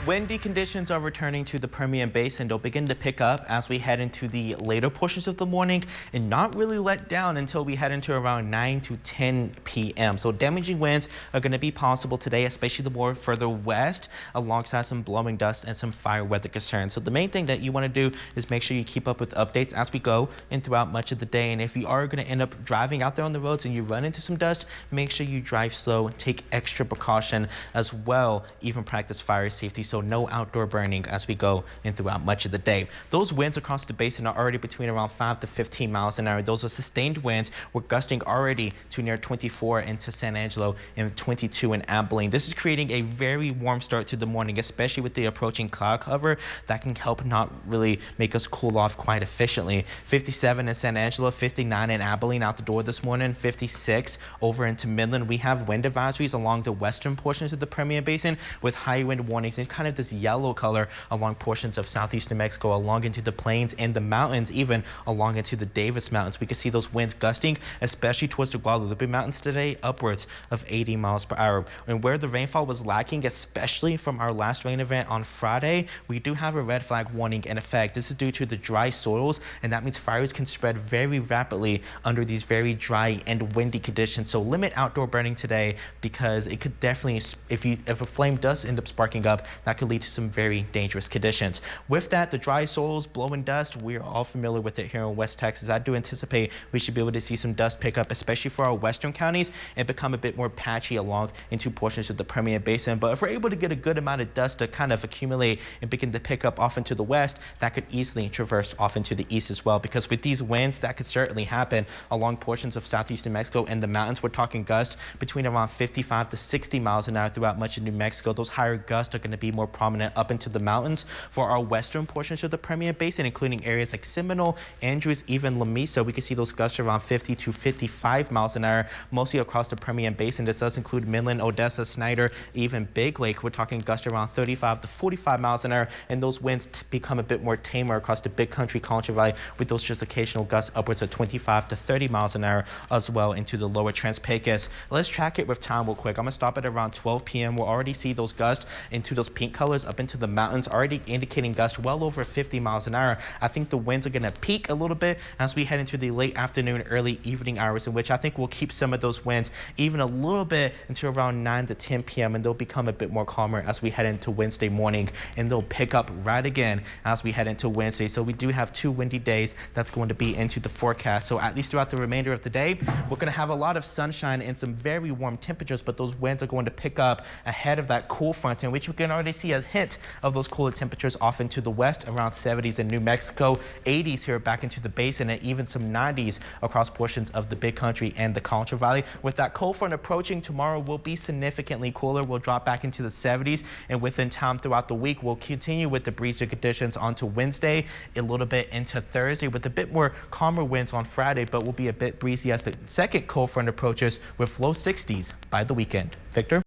Windy conditions are returning to the Permian Basin. They'll begin to pick up as we head into the later portions of the morning and not really let down until we head into around 9 to 10 p.m. So damaging winds are going to be possible today, especially the more further west, alongside some blowing dust and some fire weather concerns. So the main thing that you want to do is make sure you keep up with updates as we go and throughout much of the day. And if you are going to end up driving out there on the roads and you run into some dust, make sure you drive slow, take extra precaution as well, even practice fire safety. So no outdoor burning as we go and throughout much of the day. Those winds across the basin are already between around 5 to 15 miles an hour. Those are sustained winds. We're gusting already to near 24 into San Angelo and 22 in Abilene. This is creating a very warm start to the morning, especially with the approaching cloud cover that can help not really make us cool off quite efficiently. 57 in San Angelo, 59 in Abilene out the door this morning, 56 over into Midland. We have wind advisories along the western portions of the Permian Basin with high wind warnings and kind of this yellow color along portions of southeast New Mexico, along into the plains and the mountains, even along into the Davis Mountains. We can see those winds gusting, especially towards the Guadalupe Mountains today, upwards of 80 miles per hour. And where the rainfall was lacking, especially from our last rain event on Friday, we do have a red flag warning in effect. This is due to the dry soils, and that means fires can spread very rapidly under these very dry and windy conditions. So limit outdoor burning today, because it could definitely, if a flame does end up sparking up, that could lead to some very dangerous conditions. With that, the dry soils, blowing dust, we're all familiar with it here in West Texas. I do anticipate we should be able to see some dust pick up, especially for our western counties, and become a bit more patchy along into portions of the Permian Basin. But if we're able to get a good amount of dust to kind of accumulate and begin to pick up off into the west, that could easily traverse off into the east as well, because with these winds, that could certainly happen along portions of southeast New Mexico and the mountains. We're talking gusts between around 55 to 60 miles an hour throughout much of New Mexico. Those higher gusts are going to be more prominent up into the mountains for our western portions of the Permian Basin, including areas like Seminole, Andrews, even Lamesa. We can see those gusts around 50 to 55 miles an hour, mostly across the Permian Basin. This does include Midland, Odessa, Snyder, even Big Lake. We're talking gusts around 35 to 45 miles an hour, and those winds become a bit more tamer across the Big Country, Concho Valley, with those just occasional gusts upwards of 25 to 30 miles an hour as well into the lower Trans-Pecos. Let's track it with time real quick. I'm going to stop at around 12 p.m. We'll already see those gusts into those pink colors up into the mountains, already indicating gusts well over 50 miles an hour. I think the winds are going to peak a little bit as we head into the late afternoon, early evening hours, in which I think we'll keep some of those winds even a little bit until around 9 to 10 p.m. and they'll become a bit more calmer as we head into Wednesday morning, and they'll pick up right again as we head into Wednesday. So we do have 2 windy days that's going to be into the forecast. So at least throughout the remainder of the day, we're going to have a lot of sunshine and some very warm temperatures, but those winds are going to pick up ahead of that cool front, in which we can already see a hint of those cooler temperatures off into the west, around 70s in New Mexico, 80s here back into the basin, and even some 90s across portions of the Big Country and the Concho Valley. With that cold front approaching, tomorrow will be significantly cooler. We'll drop back into the 70s, and within time throughout the week, we'll continue with the breezy conditions onto Wednesday, a little bit into Thursday, with a bit more calmer winds on Friday, but will be a bit breezy as the second cold front approaches with low 60s by the weekend. Victor?